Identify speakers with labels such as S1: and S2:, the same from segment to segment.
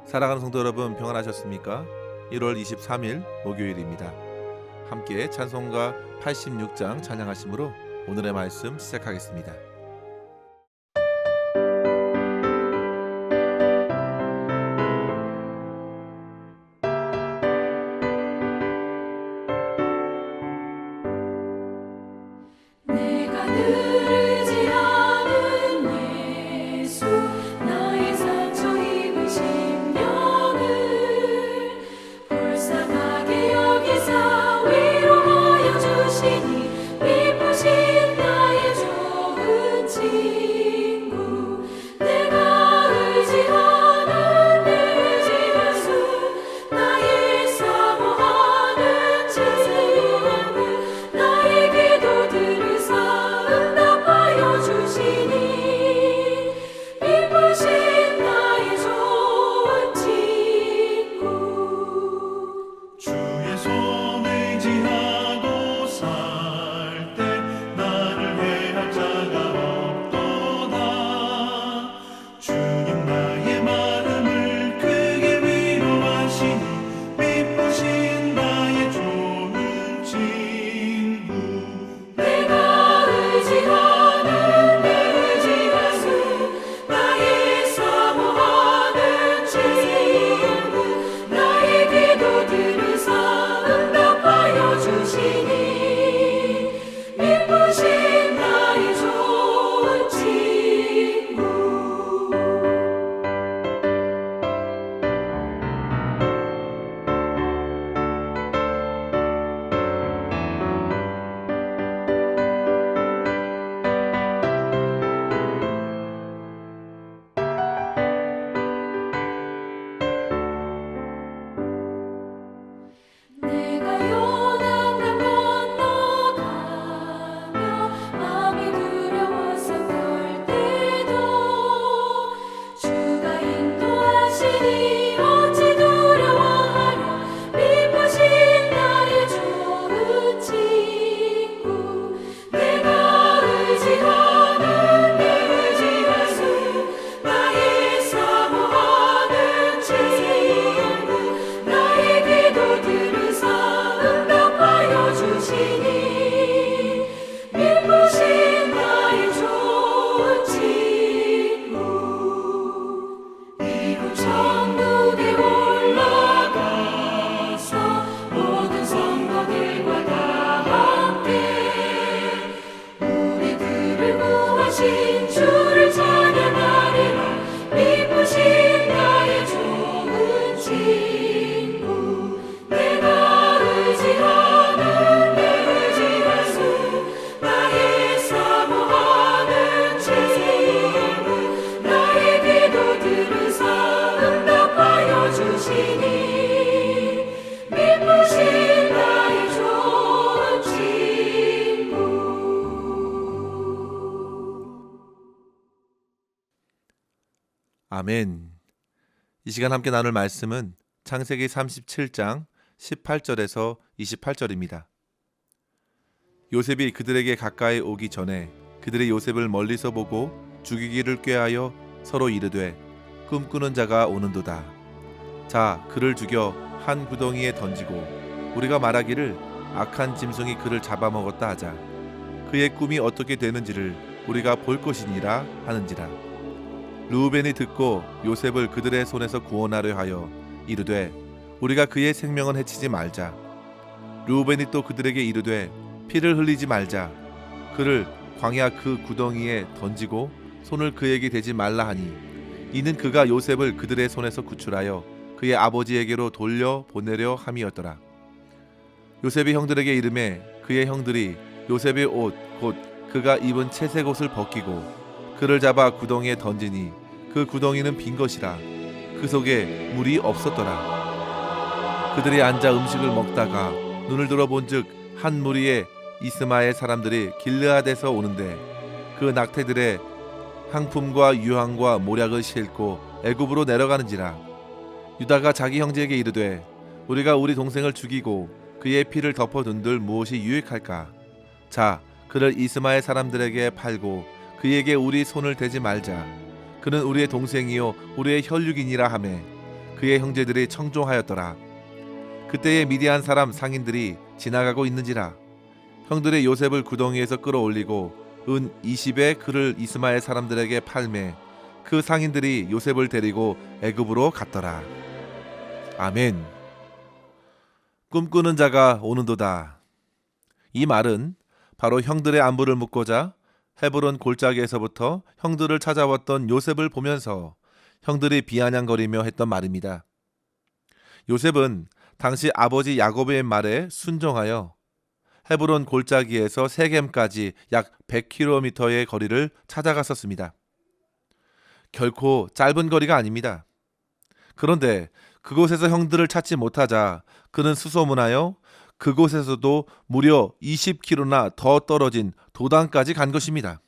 S1: 사랑하는 성도 여러분, 평안하셨습니까? 1월 23일 목요일입니다. 함께 찬송가 86장 찬양하심으로 오늘의 말씀 시작하겠습니다.
S2: 내가 늘 의지하는 예수, 나의 상처 입은 심령을 불쌍하게 여기사 위로하여 주시니, 미쁘신 나의 좋은 친구. 내가 의지하는 내 예수, 나의 사모하는 친구, 나의 기도들을 응답하여 주시니, 미쁘신 나의 좋은 친구.
S3: 주의 손 의지하고 살 때 나를 해할 자가 없도다. 주님 나의 마음을 크게 위로하시니, 미쁘신 나의 좋은 친구.
S2: 내가 의지하는 내 예수, 나의 사모하는 친구, 나의 기도들을 응답하여 주시니, 미쁘신 나의 좋은 친구. 내가 요단강 건너가며 마음이 두려워서 떨 때도, 주가 인도하시니 어찌 두려워하랴. 미쁘신 나의 좋은 친구. 내가 의지하는 내 예수, 나의 사모하는 친구, 나의 기도들을 응답하여 주시니, 미쁘신 나의 좋은 친구. 이곳 천국에 올라가서 모든 성도들과 다 함께 우리들을 구하신 주를 찬양하리라. 미쁘신 나의 좋은 친구. 내가 의지하는 내 예수, 나의 사모하는 친구, 나의 기도들을 응답하여 주시니, 미쁘신 나의 좋은 친구.
S1: 아멘. 이 시간 함께 나눌 말씀은 창세기 37장 18절에서 28절입니다. 요셉이 그들에게 가까이 오기 전에 그들이 요셉을 멀리서 보고 죽이기를 꾀하여 서로 이르되, 꿈꾸는 자가 오는도다. 자, 그를 죽여 한 구덩이에 던지고 우리가 말하기를 악한 짐승이 그를 잡아먹었다 하자. 그의 꿈이 어떻게 되는지를 우리가 볼 것이니라 하는지라. 르우벤이 듣고 요셉을 그들의 손에서 구원하려 하여 이르되, 우리가 그의 생명은 해치지 말자. 르우벤이 또 그들에게 이르되, 피를 흘리지 말자. 그를 광야 그 구덩이에 던지고 손을 그에게 대지 말라 하니, 이는 그가 요셉을 그들의 손에서 구출하여 그의 아버지에게로 돌려 보내려 함이었더라. 요셉이 형들에게 이르매 그의 형들이 요셉의 옷 곧 그가 입은 채색 옷을 벗기고 그를 잡아 구덩이에 던지니, 그 구덩이는 빈 것이라 그 속에 물이 없었더라. 그들이 앉아 음식을 먹다가 눈을 들어본즉 한 무리의 이스마엘 사람들이 길르앗에서 오는데, 그 낙태들의 향품과 유황과 모략을 싣고 애굽으로 내려가는지라. 유다가 자기 형제에게 이르되, 우리가 우리 동생을 죽이고 그의 피를 덮어둔들 무엇이 유익할까? 자, 그를 이스마엘 사람들에게 팔고 그에게 우리 손을 대지 말자. 그는 우리의 동생이요 우리의 혈육이니라 하매, 그의 형제들이 청종하였더라. 그때에 미디안 사람 상인들이 지나가고 있는지라 형들의 요셉을 구덩이에서 끌어올리고 은 20에 그를 이스마엘 사람들에게 팔매 그 상인들이 요셉을 데리고 애굽으로 갔더라. 아멘. 꿈꾸는 자가 오는도다. 이 말은 바로 형들의 안부를 묻고자 헤브론 골짜기에서부터 형들을 찾아왔던 요셉을 보면서 형들이 비아냥거리며 했던 말입니다. 요셉은 당시 아버지 야곱의 말에 순종하여 헤브론 골짜기에서 세겜까지 약 100km의 거리를 찾아갔었습니다. 결코 짧은 거리가 아닙니다. 그런데 그곳에서 형들을 찾지 못하자 그는 수소문하여 그곳에서도 무려 20km나 더 떨어진 도단까지 간 것입니다.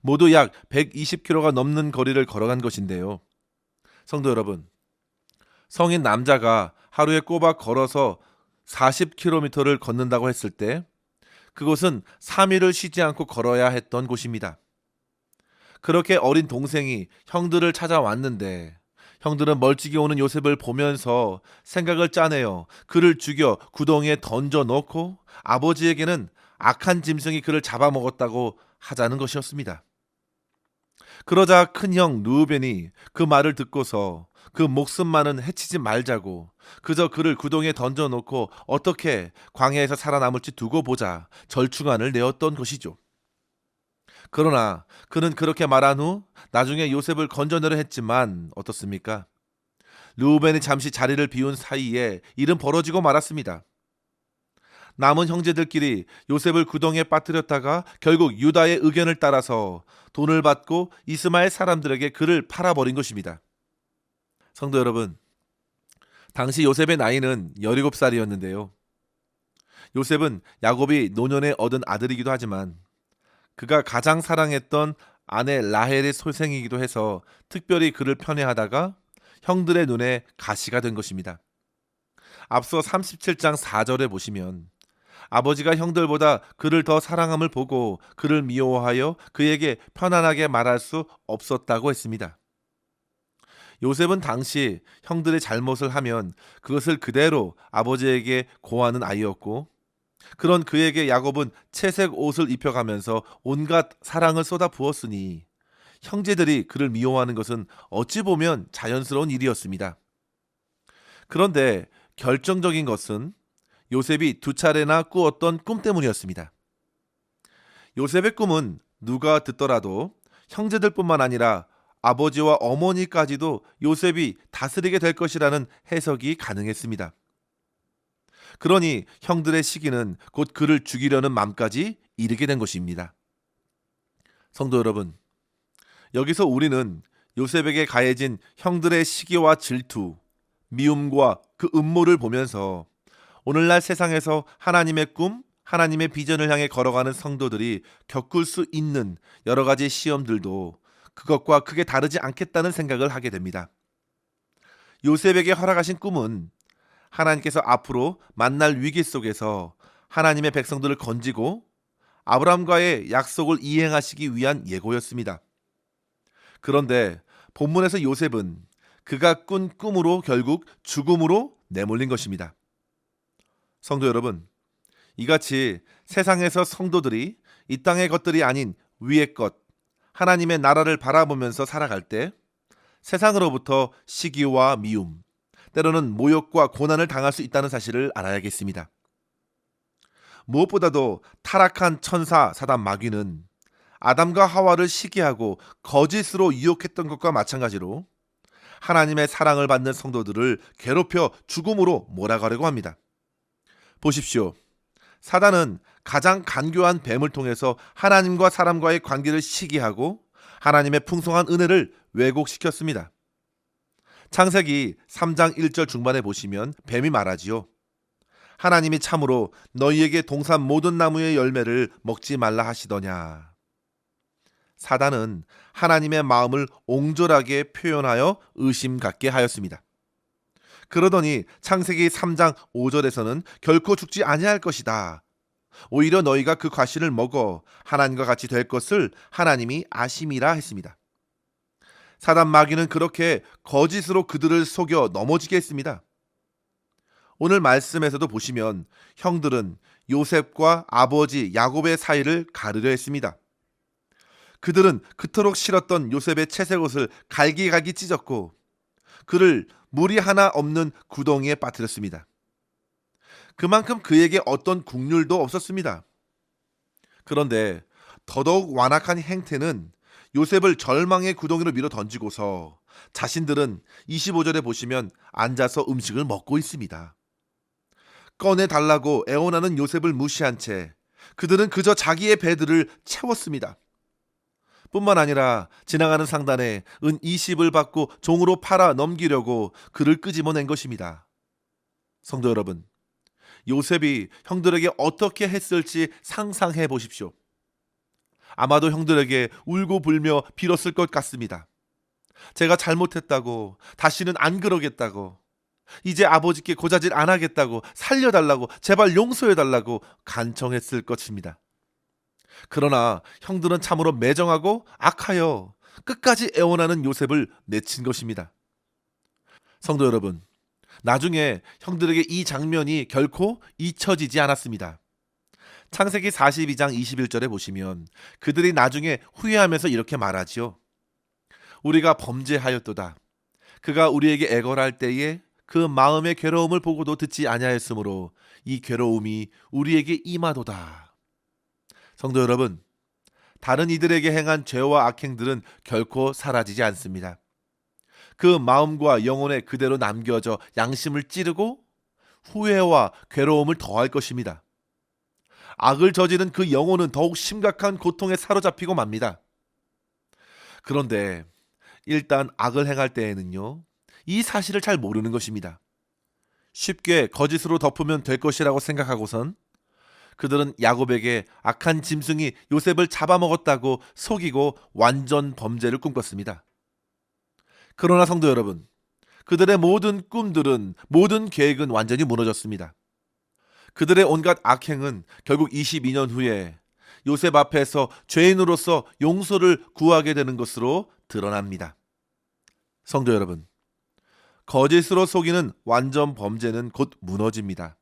S1: 모두 약 120km가 넘는 거리를 걸어간 것인데요. 성도 여러분, 성인 남자가 하루에 꼬박 걸어서 40km를 걷는다고 했을 때 그곳은 3일을 쉬지 않고 걸어야 했던 곳입니다. 그렇게 어린 동생이 형들을 찾아왔는데 형들은 멀찍이 오는 요셉을 보면서 생각을 짜내어 그를 죽여 구덩이에 던져 넣고 아버지에게는 악한 짐승이 그를 잡아먹었다고 하자는 것이었습니다. 그러자 큰형 르우벤이 그 말을 듣고서 그 목숨만은 해치지 말자고 그저 그를 구덩이에 던져 놓고 어떻게 광야에서 살아남을지 두고 보자 절충안을 내었던 것이죠. 그러나 그는 그렇게 말한 후 나중에 요셉을 건져내려 했지만 어떻습니까? 르우벤이 잠시 자리를 비운 사이에 일은 벌어지고 말았습니다. 남은 형제들끼리 요셉을 구덩이에 빠뜨렸다가 결국 유다의 의견을 따라서 돈을 받고 이스마엘 사람들에게 그를 팔아버린 것입니다. 성도 여러분, 당시 요셉의 나이는 17살이었는데요. 요셉은 야곱이 노년에 얻은 아들이기도 하지만 그가 가장 사랑했던 아내 라헬의 소생이기도 해서 특별히 그를 편애하다가 형들의 눈에 가시가 된 것입니다. 앞서 37장 4절에 보시면 아버지가 형들보다 그를 더 사랑함을 보고 그를 미워하여 그에게 편안하게 말할 수 없었다고 했습니다. 요셉은 당시 형들의 잘못을 하면 그것을 그대로 아버지에게 고하는 아이였고 그런 그에게 야곱은 채색 옷을 입혀가면서 온갖 사랑을 쏟아 부었으니 형제들이 그를 미워하는 것은 어찌 보면 자연스러운 일이었습니다. 그런데 결정적인 것은 요셉이 2차례나 꾸었던 꿈 때문이었습니다. 요셉의 꿈은 누가 듣더라도 형제들뿐만 아니라 아버지와 어머니까지도 요셉이 다스리게 될 것이라는 해석이 가능했습니다. 그러니 형들의 시기는 곧 그를 죽이려는 맘까지 이르게 된 것입니다. 성도 여러분, 여기서 우리는 요셉에게 가해진 형들의 시기와 질투, 미움과 그 음모를 보면서 오늘날 세상에서 하나님의 꿈, 하나님의 비전을 향해 걸어가는 성도들이 겪을 수 있는 여러 가지 시험들도 그것과 크게 다르지 않겠다는 생각을 하게 됩니다. 요셉에게 허락하신 꿈은 하나님께서 앞으로 만날 위기 속에서 하나님의 백성들을 건지고 아브라함과의 약속을 이행하시기 위한 예고였습니다. 그런데 본문에서 요셉은 그가 꾼 꿈으로 결국 죽음으로 내몰린 것입니다. 성도 여러분, 이같이 세상에서 성도들이 이 땅의 것들이 아닌 위의 것, 하나님의 나라를 바라보면서 살아갈 때 세상으로부터 시기와 미움, 때로는 모욕과 고난을 당할 수 있다는 사실을 알아야겠습니다. 무엇보다도 타락한 천사 사단 마귀는 아담과 하와를 시기하고 거짓으로 유혹했던 것과 마찬가지로 하나님의 사랑을 받는 성도들을 괴롭혀 죽음으로 몰아가려고 합니다. 보십시오. 사단은 가장 간교한 뱀을 통해서 하나님과 사람과의 관계를 시기하고 하나님의 풍성한 은혜를 왜곡시켰습니다. 창세기 3장 1절 중반에 보시면 뱀이 말하지요. 하나님이 참으로 너희에게 동산 모든 나무의 열매를 먹지 말라 하시더냐. 사단은 하나님의 마음을 옹졸하게 표현하여 의심 갖게 하였습니다. 그러더니 창세기 3장 5절에서는 결코 죽지 아니할 것이다. 오히려 너희가 그 과실을 먹어 하나님과 같이 될 것을 하나님이 아심이라 했습니다. 사단 마귀는 그렇게 거짓으로 그들을 속여 넘어지게 했습니다. 오늘 말씀에서도 보시면 형들은 요셉과 아버지 야곱의 사이를 가르려 했습니다. 그들은 그토록 싫었던 요셉의 채색 옷을 갈기갈기 찢었고 그를 물이 하나 없는 구덩이에 빠뜨렸습니다. 그만큼 그에게 어떤 국률도 없었습니다. 그런데 더더욱 완악한 행태는 요셉을 절망의 구덩이로 밀어 던지고서 자신들은 25절에 보시면 앉아서 음식을 먹고 있습니다. 꺼내달라고 애원하는 요셉을 무시한 채 그들은 그저 자기의 배들을 채웠습니다. 뿐만 아니라 지나가는 상단에 은 20을 받고 종으로 팔아 넘기려고 그를 끄집어낸 것입니다. 성도 여러분, 요셉이 형들에게 어떻게 했을지 상상해 보십시오. 아마도 형들에게 울고 불며 빌었을 것 같습니다. 제가 잘못했다고, 다시는 안 그러겠다고, 이제 아버지께 고자질 안 하겠다고, 살려달라고, 제발 용서해달라고 간청했을 것입니다. 그러나 형들은 참으로 매정하고 악하여 끝까지 애원하는 요셉을 내친 것입니다. 성도 여러분, 나중에 형들에게 이 장면이 결코 잊혀지지 않았습니다. 창세기 42장 21절에 보시면 그들이 나중에 후회하면서 이렇게 말하지요. 우리가 범죄하였도다. 그가 우리에게 애걸할 때에 그 마음의 괴로움을 보고도 듣지 아니하였으므로 이 괴로움이 우리에게 임하도다. 성도 여러분, 다른 이들에게 행한 죄와 악행들은 결코 사라지지 않습니다. 그 마음과 영혼에 그대로 남겨져 양심을 찌르고 후회와 괴로움을 더할 것입니다. 악을 저지른 그 영혼은 더욱 심각한 고통에 사로잡히고 맙니다. 그런데 일단 악을 행할 때에는요, 이 사실을 잘 모르는 것입니다. 쉽게 거짓으로 덮으면 될 것이라고 생각하고선 그들은 야곱에게 악한 짐승이 요셉을 잡아먹었다고 속이고 완전 범죄를 꿈꿨습니다. 그러나 성도 여러분, 그들의 모든 꿈들은, 모든 계획은 완전히 무너졌습니다. 그들의 온갖 악행은 결국 22년 후에 요셉 앞에서 죄인으로서 용서를 구하게 되는 것으로 드러납니다. 성도 여러분, 거짓으로 속이는 완전 범죄는 곧 무너집니다.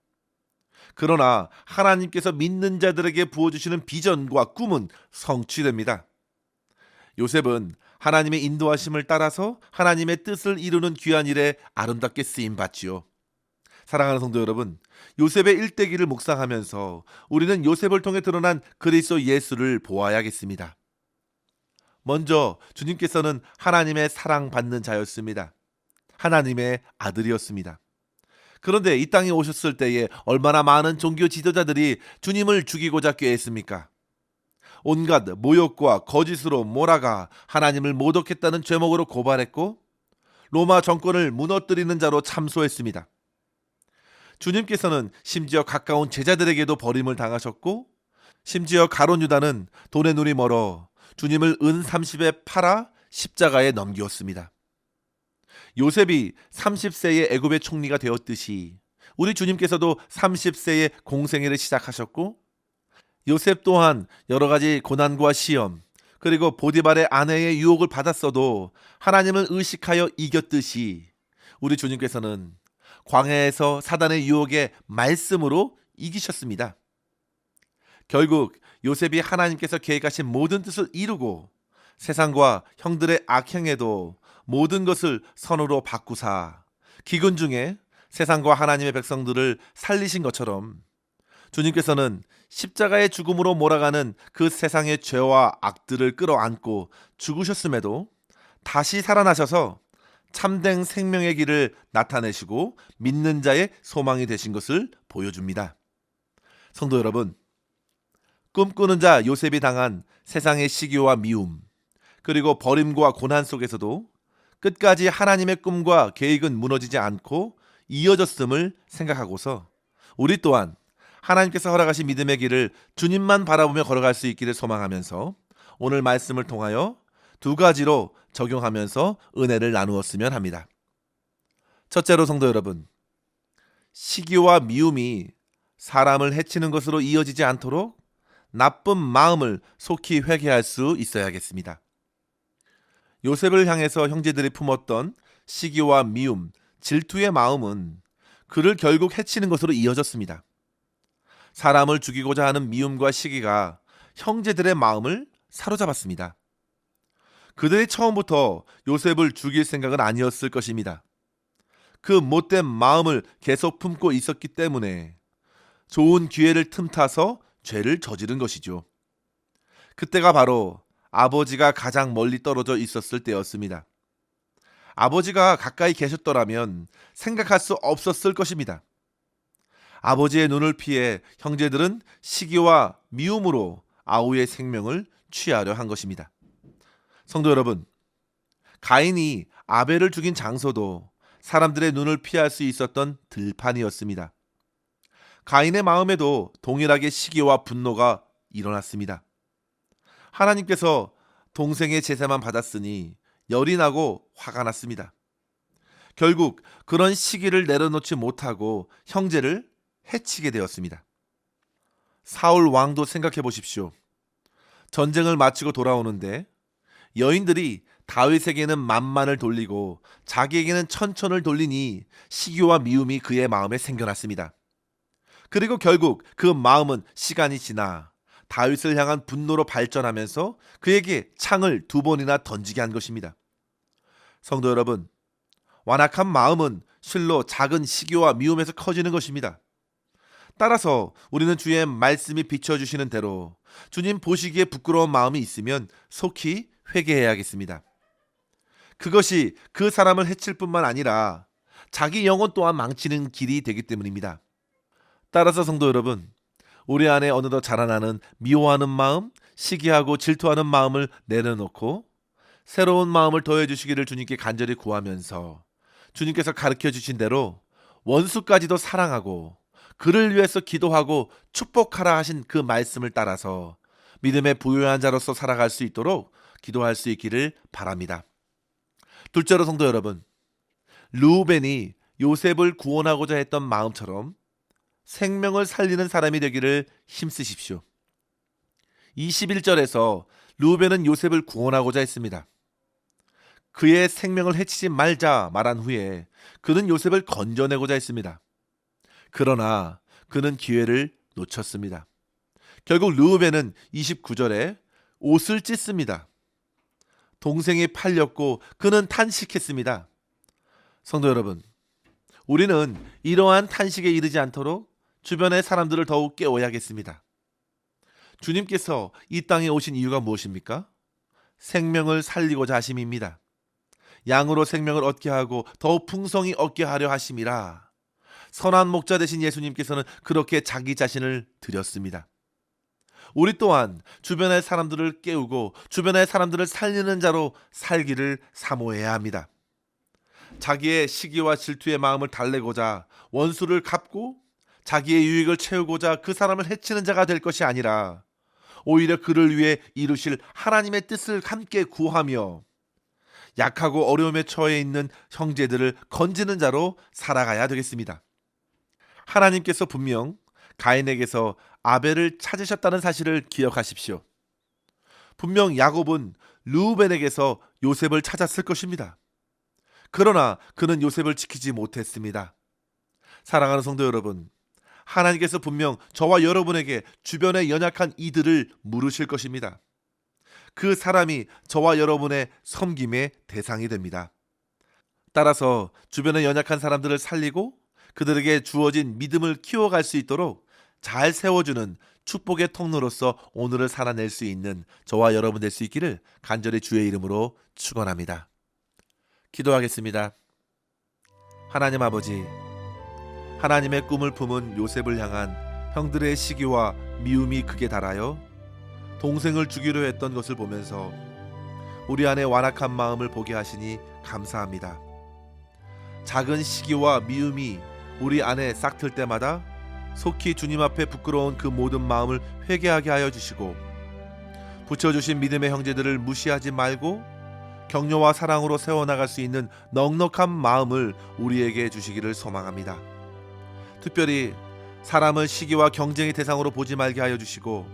S1: 그러나 하나님께서 믿는 자들에게 부어주시는 비전과 꿈은 성취됩니다. 요셉은 하나님의 인도하심을 따라서 하나님의 뜻을 이루는 귀한 일에 아름답게 쓰임받지요. 사랑하는 성도 여러분, 요셉의 일대기를 묵상하면서 우리는 요셉을 통해 드러난 그리스도 예수를 보아야겠습니다. 먼저 주님께서는 하나님의 사랑받는 자였습니다. 하나님의 아들이었습니다. 그런데 이 땅에 오셨을 때에 얼마나 많은 종교 지도자들이 주님을 죽이고자 꾀했습니까? 온갖 모욕과 거짓으로 몰아가 하나님을 모독했다는 죄목으로 고발했고 로마 정권을 무너뜨리는 자로 참소했습니다. 주님께서는 심지어 가까운 제자들에게도 버림을 당하셨고 심지어 가룟 유다는 돈의 눈이 멀어 주님을 은 30에 팔아 십자가에 넘기었습니다. 요셉이 30세에 애굽의 총리가 되었듯이 우리 주님께서도 30세에 공생애를 시작하셨고 요셉 또한 여러 가지 고난과 시험 그리고 보디발의 아내의 유혹을 받았어도 하나님을 의식하여 이겼듯이 우리 주님께서는 광야에서 사단의 유혹에 말씀으로 이기셨습니다. 결국 요셉이 하나님께서 계획하신 모든 뜻을 이루고 세상과 형들의 악행에도 모든 것을 선으로 바꾸사 기근 중에 세상과 하나님의 백성들을 살리신 것처럼 주님께서는 십자가의 죽음으로 몰아가는 그 세상의 죄와 악들을 끌어안고 죽으셨음에도 다시 살아나셔서 참된 생명의 길을 나타내시고 믿는 자의 소망이 되신 것을 보여줍니다. 성도 여러분, 꿈꾸는 자 요셉이 당한 세상의 시기와 미움 그리고 버림과 고난 속에서도 끝까지 하나님의 꿈과 계획은 무너지지 않고 이어졌음을 생각하고서 우리 또한 하나님께서 허락하신 믿음의 길을 주님만 바라보며 걸어갈 수 있기를 소망하면서 오늘 말씀을 통하여 두 가지로 적용하면서 은혜를 나누었으면 합니다. 첫째로 성도 여러분, 시기와 미움이 사람을 해치는 것으로 이어지지 않도록 나쁜 마음을 속히 회개할 수 있어야겠습니다. 요셉을 향해서 형제들이 품었던 시기와 미움, 질투의 마음은 그를 결국 해치는 것으로 이어졌습니다. 사람을 죽이고자 하는 미움과 시기가 형제들의 마음을 사로잡았습니다. 그들이 처음부터 요셉을 죽일 생각은 아니었을 것입니다. 그 못된 마음을 계속 품고 있었기 때문에 좋은 기회를 틈타서 죄를 저지른 것이죠. 그때가 바로 아버지가 가장 멀리 떨어져 있었을 때였습니다. 아버지가 가까이 계셨더라면 생각할 수 없었을 것입니다. 아버지의 눈을 피해 형제들은 시기와 미움으로 아우의 생명을 취하려 한 것입니다. 성도 여러분, 가인이 아벨을 죽인 장소도 사람들의 눈을 피할 수 있었던 들판이었습니다. 가인의 마음에도 동일하게 시기와 분노가 일어났습니다. 하나님께서 동생의 제사만 받았으니 열이 나고 화가 났습니다. 결국 그런 시기를 내려놓지 못하고 형제를 해치게 되었습니다. 사울 왕도 생각해 보십시오. 전쟁을 마치고 돌아오는데 여인들이 다윗에게는 만만을 돌리고 자기에게는 천천을 돌리니 시기와 미움이 그의 마음에 생겨났습니다. 그리고 결국 그 마음은 시간이 지나 다윗을 향한 분노로 발전하면서 그에게 창을 2번이나 던지게 한 것입니다. 성도 여러분, 완악한 마음은 실로 작은 시기와 미움에서 커지는 것입니다. 따라서 우리는 주의 말씀이 비춰주시는 대로 주님 보시기에 부끄러운 마음이 있으면 속히 회개해야겠습니다. 그것이 그 사람을 해칠 뿐만 아니라 자기 영혼 또한 망치는 길이 되기 때문입니다. 따라서 성도 여러분, 우리 안에 어느덧 자라나는 미워하는 마음, 시기하고 질투하는 마음을 내려놓고 새로운 마음을 더해주시기를 주님께 간절히 구하면서 주님께서 가르쳐 주신 대로 원수까지도 사랑하고 그를 위해서 기도하고 축복하라 하신 그 말씀을 따라서 믿음의 부유한 자로서 살아갈 수 있도록 기도할 수 있기를 바랍니다. 둘째로 성도 여러분, 르우벤이 요셉을 구원하고자 했던 마음처럼 생명을 살리는 사람이 되기를 힘쓰십시오. 21절에서 르우벤은 요셉을 구원하고자 했습니다. 그의 생명을 해치지 말자 말한 후에 그는 요셉을 건져내고자 했습니다. 그러나 그는 기회를 놓쳤습니다. 결국 르우벤은 29절에 옷을 찢습니다. 동생이 팔렸고 그는 탄식했습니다. 성도 여러분, 우리는 이러한 탄식에 이르지 않도록 주변의 사람들을 더욱 깨워야겠습니다. 주님께서 이 땅에 오신 이유가 무엇입니까? 생명을 살리고자 하심입니다. 양으로 생명을 얻게 하고 더욱 풍성히 얻게 하려 하심이라. 선한 목자 되신 예수님께서는 그렇게 자기 자신을 드렸습니다. 우리 또한 주변의 사람들을 깨우고 주변의 사람들을 살리는 자로 살기를 사모해야 합니다. 자기의 시기와 질투의 마음을 달래고자 원수를 갚고 자기의 유익을 채우고자 그 사람을 해치는 자가 될 것이 아니라 오히려 그를 위해 이루실 하나님의 뜻을 함께 구하며 약하고 어려움에 처해 있는 형제들을 건지는 자로 살아가야 되겠습니다. 하나님께서 분명 가인에게서 아벨을 찾으셨다는 사실을 기억하십시오. 분명 야곱은 르우벤에게서 요셉을 찾았을 것입니다. 그러나 그는 요셉을 지키지 못했습니다. 사랑하는 성도 여러분, 하나님께서 분명 저와 여러분에게 주변의 연약한 이들을 물으실 것입니다. 그 사람이 저와 여러분의 섬김의 대상이 됩니다. 따라서 주변의 연약한 사람들을 살리고 그들에게 주어진 믿음을 키워갈 수 있도록 잘 세워주는 축복의 통로로서 오늘을 살아낼 수 있는 저와 여러분 될 수 있기를 간절히 주의 이름으로 축원합니다. 기도하겠습니다. 하나님 아버지, 하나님의 꿈을 품은 요셉을 향한 형들의 시기와 미움이 극에 달하여 동생을 죽이려 했던 것을 보면서 우리 안에 완악한 마음을 보게 하시니 감사합니다. 작은 시기와 미움이 우리 안에 싹틀 때마다 속히 주님 앞에 부끄러운 그 모든 마음을 회개하게 하여 주시고 붙여주신 믿음의 형제들을 무시하지 말고 격려와 사랑으로 세워나갈 수 있는 넉넉한 마음을 우리에게 주시기를 소망합니다. 특별히 사람을 시기와 경쟁의 대상으로 보지 말게 하여 주시고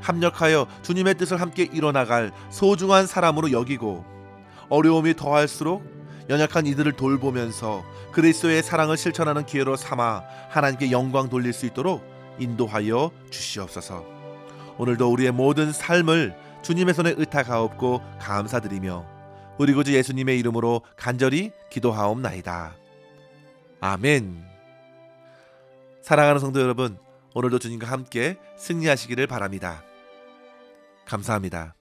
S1: 합력하여 주님의 뜻을 함께 이뤄나갈 소중한 사람으로 여기고 어려움이 더할수록 연약한 이들을 돌보면서 그리스도의 사랑을 실천하는 기회로 삼아 하나님께 영광 돌릴 수 있도록 인도하여 주시옵소서. 오늘도 우리의 모든 삶을 주님의 손에 의탁하옵고 감사드리며 우리 구주 예수님의 이름으로 간절히 기도하옵나이다. 아멘. 사랑하는 성도 여러분, 오늘도 주님과 함께 승리하시기를 바랍니다. 감사합니다.